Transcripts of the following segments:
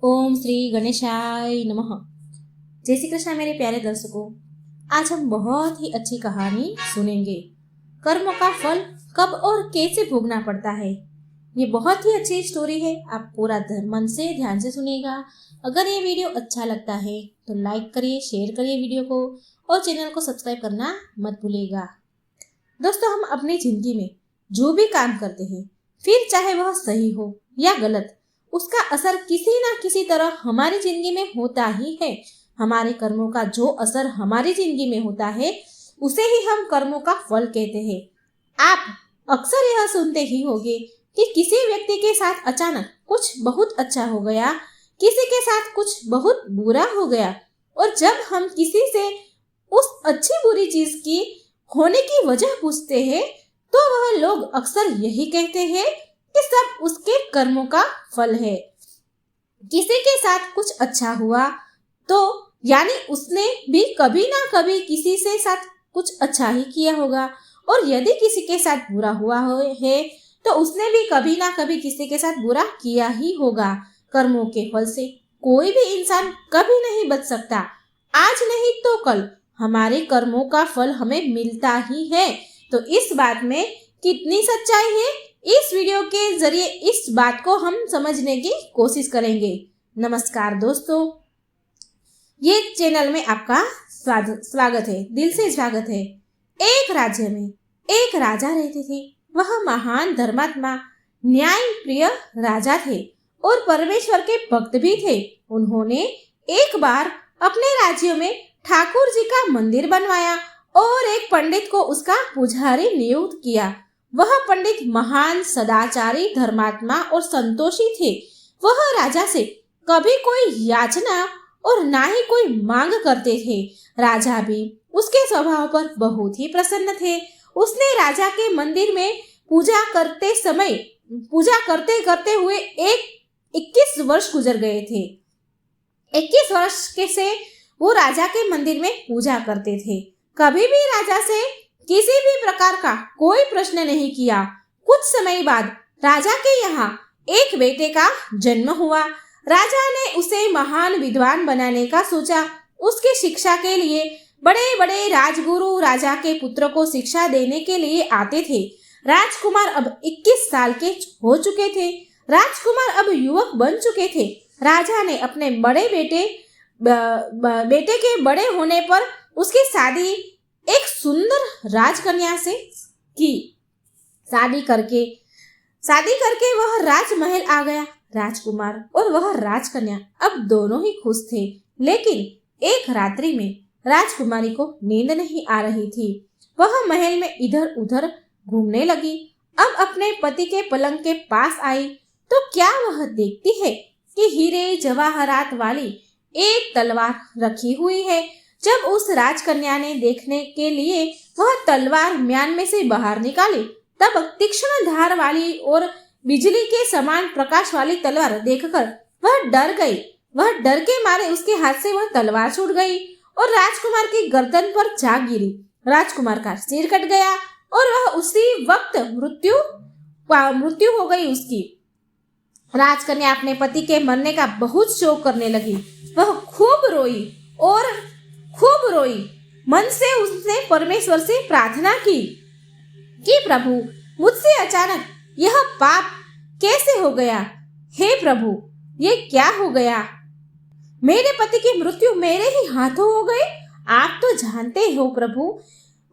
ओम श्री गणेशाय नमः। जय श्री कृष्ण मेरे प्यारे दर्शकों, आज हम बहुत ही अच्छी कहानी सुनेंगे। कर्मों का फल कब और कैसे भोगना पड़ता है। ये बहुत ही अच्छी स्टोरी है। आप पूरा मन से ध्यान से सुनिएगा। अगर ये वीडियो अच्छा लगता है तो लाइक करिए, शेयर करिए वीडियो को और चैनल को सब्सक्राइब करना मत भूलिएगा। दोस्तों, हम अपनी जिंदगी में जो भी काम करते हैं, फिर चाहे वह सही हो या गलत, उसका असर किसी ना किसी तरह हमारी जिंदगी में होता ही है। हमारे कर्मों का जो असर हमारी जिंदगी में होता है, उसे ही हम कर्मों का फल कहते हैं। आप अक्सर यह सुनते ही होंगे कि किसी व्यक्ति के साथ अचानक कुछ बहुत अच्छा हो गया, किसी के साथ कुछ बहुत बुरा हो गया। और जब हम किसी से उस अच्छी बुरी चीज की होने की वजह पूछते हैं, तो वह लोग अक्सर यही कहते हैं कि सब उसके कर्मों का फल है। किसी के साथ कुछ अच्छा हुआ तो यानी उसने भी कभी ना कभी किसी से साथ कुछ अच्छा ही किया होगा, और यदि किसी के साथ बुरा हुआ है तो उसने भी कभी ना कभी किसी के साथ बुरा किया ही होगा। कर्मों के फल से कोई भी इंसान कभी नहीं बच सकता। आज नहीं तो कल हमारे कर्मों का फल हमें मिलता ही है। तो इस बात में कितनी सच्चाई है, इस वीडियो के जरिए इस बात को हम समझने की कोशिश करेंगे। नमस्कार दोस्तों, ये चैनल में आपका स्वागत है, दिल से स्वागत है। एक राज्य में एक राजा रहते थे। वह महान धर्मात्मा, न्याय प्रिय राजा थे और परमेश्वर के भक्त भी थे। उन्होंने एक बार अपने राज्य में ठाकुर जी का मंदिर बनवाया और एक पंडित को उसका पुजारी नियुक्त किया। वह पंडित महान सदाचारी, धर्मात्मा और संतोषी थे। वह राजा से कभी कोई याचना और ना ही कोई मांग करते थे। राजा भी उसके स्वभाव पर बहुत ही प्रसन्न थे। उसने राजा के मंदिर में पूजा करते करते हुए 21 वर्ष गुजर गए थे। 21 वर्ष के से वो राजा के मंदिर में पूजा करते थे। कभी भी राजा से किसी भी प्रकार का कोई प्रश्न नहीं किया। कुछ समय बाद राजा के यहाँ एक बेटे का जन्म हुआ। राजा ने उसे महान विद्वान बनाने का सोचा। उसकी शिक्षा के लिए बड़े बड़े राजगुरु राजा के पुत्र को शिक्षा देने के लिए आते थे। राजकुमार अब 21 साल के हो चुके थे। राजकुमार अब युवक बन चुके थे। राजा ने अपने बड़े बेटे के बड़े होने पर उसकी शादी एक सुंदर राजकन्या से की। शादी करके वह राजमहल आ गया। राजकुमार और वह राजकन्या अब दोनों ही खुश थे। लेकिन एक रात्रि में राजकुमारी को नींद नहीं आ रही थी। वह महल में इधर उधर घूमने लगी। अब अपने पति के पलंग के पास आई तो क्या वह देखती है कि हीरे जवाहरात वाली एक तलवार रखी हुई है। जब उस राजकन्या ने देखने के लिए वह तलवार म्यान में से बाहर निकाली, तब तीक्ष्ण धार वाली और बिजली के समान प्रकाश वाली तलवार देखकर वह डर गई। वह डर के मारे उसके हाथ से वह तलवार छूट गई और राजकुमार की गर्दन पर जा गिरी। राजकुमार का सिर कट गया और वह उसी वक्त मृत्यु हो गई उसकी। राजकन्या अपने पति के मरने का बहुत शोक करने लगी। वह खूब रोई। मन से उसने परमेश्वर से प्रार्थना की कि प्रभु, मुझसे अचानक यह पाप कैसे हो गया। हे प्रभु, ये क्या हो गया। मेरे पति की मृत्यु मेरे ही हाथों हो गई। आप तो जानते हो प्रभु,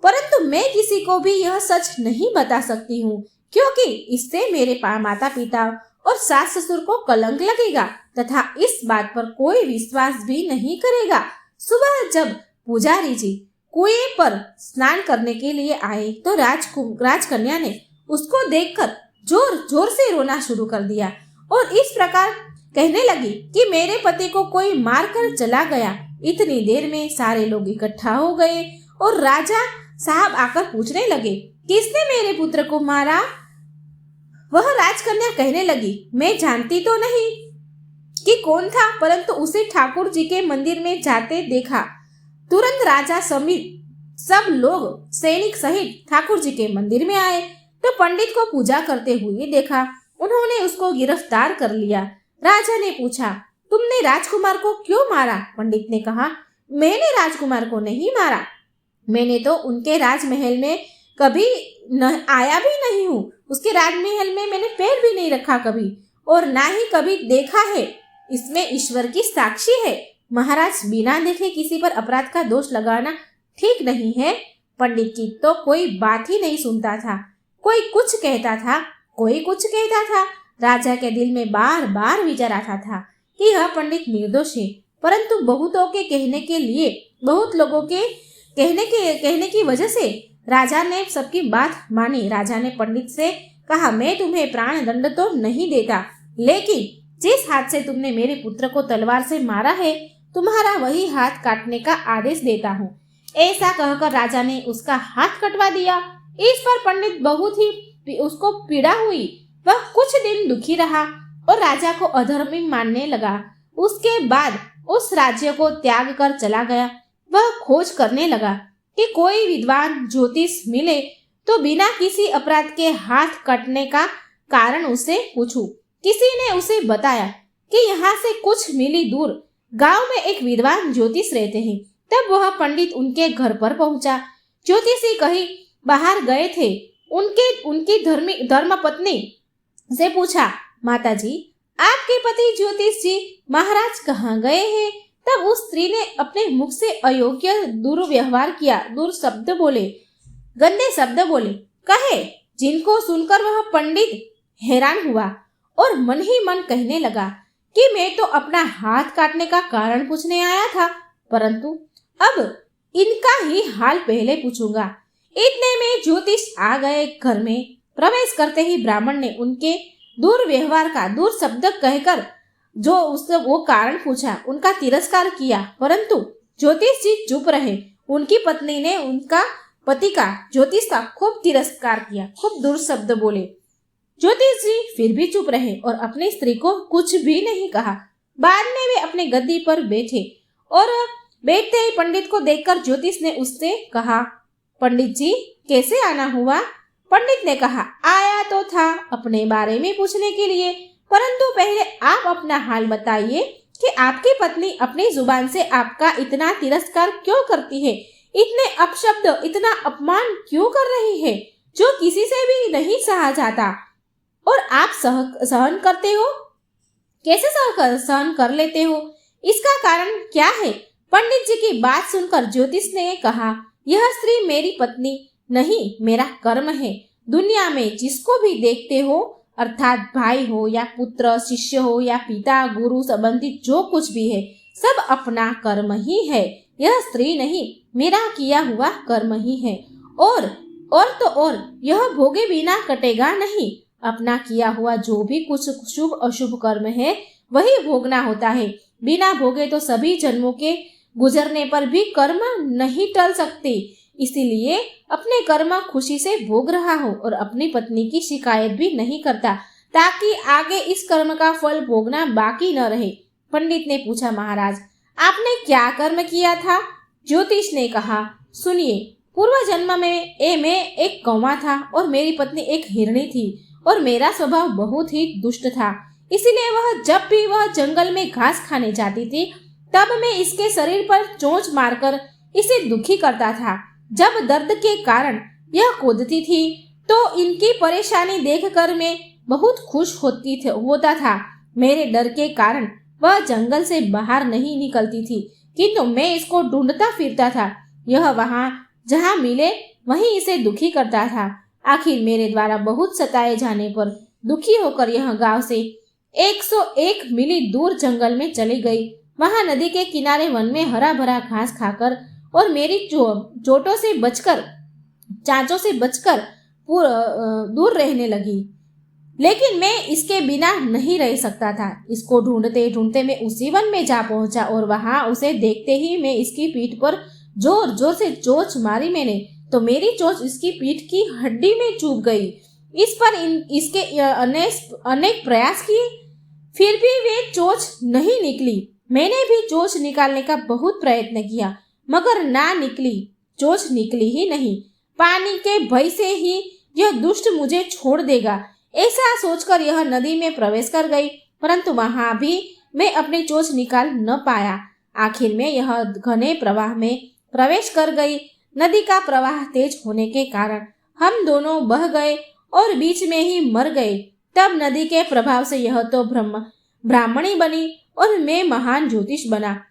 परंतु मैं किसी को भी यह सच नहीं बता सकती हूँ, क्योंकि इससे मेरे माता पिता और सास ससुर को कलंक लगेगा तथा इस बात पर कोई विश्वास भी नहीं करेगा। सुबह जब पुजारी जी कुएं पर स्नान करने के लिए आए तो राजकन्या ने उसको देखकर जोर जोर से रोना शुरू कर दिया और इस प्रकार कहने लगी कि मेरे पति को कोई मारकर चला गया। इतनी देर में सारे लोग इकट्ठा हो गए और राजा साहब आकर पूछने लगे, किसने मेरे पुत्र को मारा। वह राजकन्या कहने लगी, मैं जानती तो नहीं कि कौन था, परंतु उसे ठाकुर जी के मंदिर में जाते देखा। तुरंत राजा समेत सब लोग सैनिक सहित ठाकुर जी के मंदिर में आए तो पंडित को पूजा करते हुए देखा। उन्होंने उसको गिरफ्तार कर लिया। राजा ने पूछा, तुमने राजकुमार को क्यों मारा? पंडित ने कहा, मैंने राजकुमार को नहीं मारा। मैंने तो उनके राजमहल में कभी आया भी नहीं हूँ। उसके राजमहल में मैंने पैर भी नहीं रखा कभी, और ना ही कभी देखा है। इसमें ईश्वर की साक्षी है। महाराज, बिना देखे किसी पर अपराध का दोष लगाना ठीक नहीं है। पंडित की तो कोई बात ही नहीं सुनता था। कोई कुछ कहता था, कोई कुछ कहता था। राजा के दिल में बार बार विचार आता था कि यह पंडित निर्दोष है, परंतु बहुतों के कहने के लिए, बहुत लोगों के कहने की वजह से राजा ने सबकी बात मानी। राजा ने पंडित से कहा, मैं तुम्हें प्राण दंड तो नहीं देता, लेकिन जिस हाथ से तुमने मेरे पुत्र को तलवार से मारा है, तुम्हारा वही हाथ काटने का आदेश देता हूँ। ऐसा कहकर राजा ने उसका हाथ कटवा दिया। इस पर पंडित बहुत ही उसको पीड़ा हुई। वह कुछ दिन दुखी रहा और राजा को अधर्मी मानने लगा। उसके बाद उस राज्य को त्याग कर चला गया। वह खोज करने लगा कि कोई विद्वान ज्योतिष मिले तो बिना किसी अपराध के हाथ कटने का कारण उसे पूछूं। किसी ने उसे बताया कि यहाँ से कुछ मील दूर गांव में एक विद्वान ज्योतिष रहते हैं। तब वह पंडित उनके घर पर पहुंचा। ज्योतिषी कहीं बाहर गए थे। उनकी धर्मपत्नी से पूछा, माताजी, आपके पति ज्योतिष जी महाराज कहाँ गए हैं? तब उस स्त्री ने अपने मुख से अयोग्य दुर्व्यवहार किया, दुर्शब्द बोले, गंदे शब्द बोले, कहे, जिनको सुनकर वह पंडित हैरान हुआ और मन ही मन कहने लगा कि मैं तो अपना हाथ काटने का कारण पूछने आया था, परंतु अब इनका ही हाल पहले पूछूंगा। इतने में ज्योतिष आ गए। घर में प्रवेश करते ही ब्राह्मण ने उनके दुर्व्यवहार का दुर्शब्द कहकर जो उससे वो कारण पूछा, उनका तिरस्कार किया, परंतु ज्योतिष जी चुप रहे। उनकी पत्नी ने उनका पति का, ज्योतिष का खूब तिरस्कार किया, खूब दुर्शब्द बोले। ज्योतिष जी फिर भी चुप रहे और अपनी स्त्री को कुछ भी नहीं कहा। बाद में वे अपने गद्दी पर बैठे और बैठते ही पंडित को देखकर ज्योतिष ने उससे कहा, पंडित जी कैसे आना हुआ? पंडित ने कहा, आया तो था अपने बारे में पूछने के लिए, परंतु पहले आप अपना हाल बताइए कि आपकी पत्नी अपनी जुबान से आपका इतना तिरस्कार क्यों करती है, इतने अपशब्द, इतना अपमान क्यों कर रही है, जो किसी से भी नहीं सहा जाता, और आप सहन करते हो? कैसे सहन कर लेते हो? इसका कारण क्या है? पंडित जी की बात सुनकर ज्योतिष ने कहा, यह स्त्री मेरी पत्नी नहीं, मेरा कर्म है। दुनिया में जिसको भी देखते हो, अर्थात भाई हो या पुत्र, शिष्य हो या पिता, गुरु संबंधित जो कुछ भी है, सब अपना कर्म ही है। यह स्त्री नहीं, मेरा किया हुआ कर्म ही है। और तो और यह भोगे बिना कटेगा नहीं। अपना किया हुआ जो भी कुछ शुभ अशुभ कर्म है, वही भोगना होता है। बिना भोगे तो सभी जन्मों के गुजरने पर भी कर्म नहीं टल सकते। इसीलिए अपने कर्म खुशी से भोग रहा हो और अपनी पत्नी की शिकायत भी नहीं करता, ताकि आगे इस कर्म का फल भोगना बाकी न रहे। पंडित ने पूछा, महाराज आपने क्या कर्म किया था? ज्योतिष ने कहा, सुनिए, पूर्व जन्म में मैं एक कौवा था और मेरी पत्नी एक हिरणी थी, और मेरा स्वभाव बहुत ही दुष्ट था। इसीलिए जब भी वह जंगल में घास खाने जाती थी, तब मैं इसके शरीर पर चोंच मारकर इसे दुखी करता था। जब दर्द के कारण यह कूदती थी, तो इनकी परेशानी देखकर मैं बहुत खुश होता था। मेरे डर के कारण वह जंगल से बाहर नहीं निकलती थी, किंतु मैं इसको ढूंढता फिरता था। यह वहां जहां मिले वहीं इसे दुखी करता था। आखिर मेरे द्वारा बहुत सताए जाने पर दुखी होकर यह गांव से 101 मील दूर जंगल में चली गई। वहां नदी के किनारे वन में हरा भरा घास खाकर और मेरी चोटों से बचकर, चांचों से बचकर दूर रहने लगी। लेकिन मैं इसके बिना नहीं रह सकता था। इसको ढूंढते ढूंढते मैं उसी वन में जा पहुंचा और वहां उसे देखते ही मैं इसकी पीठ पर जोर जोर से चोंच मारी मैंने, तो मेरी चोंच इसकी पीठ की हड्डी में चुभ गई। इस पर इसके अनेक प्रयास किए, फिर भी वे चोंच नहीं निकली। मैंने भी चोंच निकालने का बहुत प्रयत्न किया, मगर ना निकली, चोंच निकली ही नहीं। पानी के भय से ही यह दुष्ट मुझे छोड़ देगा, ऐसा सोचकर यह नदी में प्रवेश कर गई, परंतु वहां भी मैं अपनी चोंच निकाल न पाया। आखिर में यह घने प्रवाह में प्रवेश कर गई। नदी का प्रवाह तेज होने के कारण हम दोनों बह गए और बीच में ही मर गए। तब नदी के प्रभाव से यह तो ब्राह्मणी बनी और मैं महान ज्योतिष बना।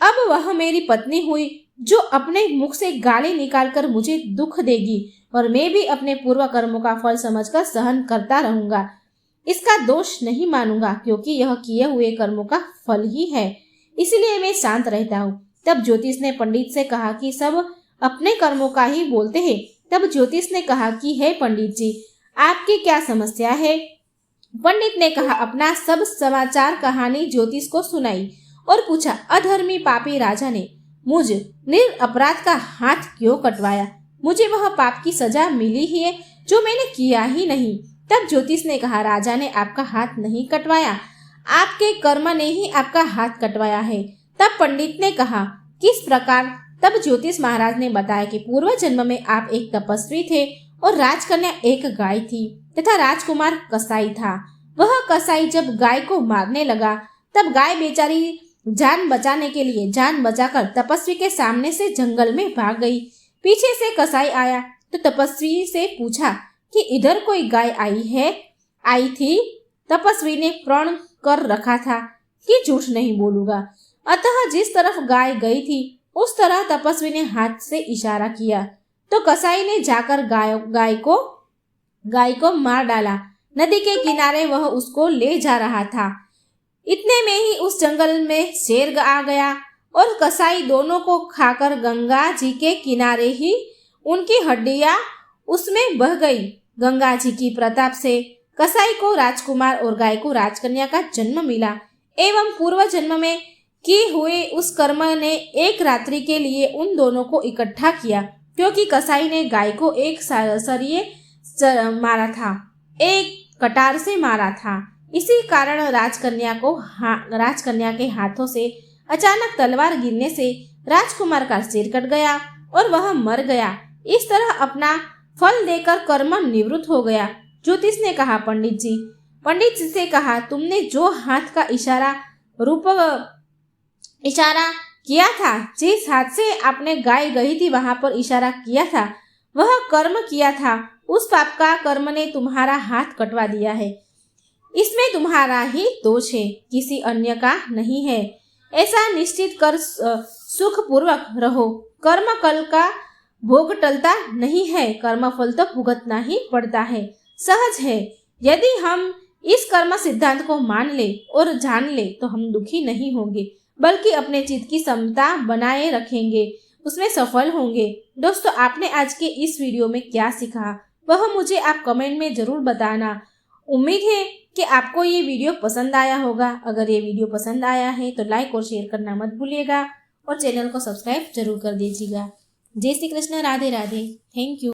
अब वह मेरी पत्नी हुई जो अपने मुख से गाली निकालकर मुझे दुख देगी और मैं भी अपने पूर्व कर्मों का फल समझकर सहन करता रहूंगा। इसका दोष नहीं मानूंगा क्योंकि यह किए हुए कर्मों का फल ही है, इसलिए मैं शांत रहता हूँ। तब ज्योतिष ने पंडित से कहा कि सब अपने कर्मों का ही बोलते हैं। तब ज्योतिष ने कहा कि हे पंडित जी, आपकी क्या समस्या है? पंडित ने कहा अपना सब समाचार कहानी ज्योतिष को सुनाई और पूछा, अधर्मी पापी राजा ने मुझ निरपराध का हाथ क्यों कटवाया? मुझे वह पाप की सजा मिली ही है जो मैंने किया ही नहीं। तब ज्योतिष ने कहा, राजा ने आपका हाथ नहीं कटवाया, आपके कर्म ने ही आपका हाथ कटवाया है। तब पंडित ने कहा, किस प्रकार? तब ज्योतिष महाराज ने बताया कि पूर्व जन्म में आप एक तपस्वी थे और राजकन्या एक गाय थी तथा राजकुमार कसाई था। वह कसाई जब गाय को मारने लगा तब गाय बेचारी जान बचाने के लिए जान बचाकर तपस्वी के सामने से जंगल में भाग गई। पीछे से कसाई आया तो तपस्वी से पूछा कि इधर कोई गाय आई थी। तपस्वी ने प्रण कर रखा था कि झूठ नहीं बोलूंगा, अतः जिस तरफ गाय गई थी उस तरह तपस्वी ने हाथ से इशारा किया तो कसाई ने जाकर गाय को मार डाला। नदी के किनारे वह उसको ले जा रहा था। इतने में ही उस जंगल में शेर आ गया और कसाई दोनों को खाकर गंगा जी के किनारे ही उनकी हड्डियां उसमें बह गई। गंगा जी की प्रताप से कसाई को राजकुमार और गाय को राजकन्या का जन्म मिला एवं पूर्व जन्म में किए हुए उस कर्म ने एक रात्रि के लिए उन दोनों को इकट्ठा किया, क्योंकि कसाई ने गाय को एक सरिये मारा था, एक कटार से मारा था। इसी कारण राजकन्या के हाथों से अचानक तलवार गिरने से राजकुमार का सिर कट गया और वह मर गया। इस तरह अपना फल देकर कर्म निवृत्त हो गया। ज्योतिष ने कहा, पंडित जी से कहा, तुमने जो हाथ का इशारा किया था, जिस हाथ से आपने गाय गई थी वहां पर इशारा किया था, वह कर्म किया था, उस पाप का कर्म ने तुम्हारा हाथ कटवा दिया है। इसमें तुम्हारा ही दोष है, किसी अन्य का नहीं है। ऐसा निश्चित कर सुख पूर्वक रहो। कर्म कल का भोग टलता नहीं है, कर्म फल तो भुगतना ही पड़ता है, सहज है। यदि हम इस कर्म सिद्धांत को मान ले और जान ले तो हम दुखी नहीं होंगे, बल्कि अपने चित्त की समता बनाए रखेंगे, उसमें सफल होंगे। दोस्तों, आपने आज के इस वीडियो में क्या सीखा वह मुझे आप कमेंट में जरूर बताना। उम्मीद है कि आपको ये वीडियो पसंद आया होगा। अगर ये वीडियो पसंद आया है तो लाइक और शेयर करना मत भूलिएगा और चैनल को सब्सक्राइब जरूर कर दीजिएगा। जय श्री कृष्ण, राधे राधे, थैंक यू।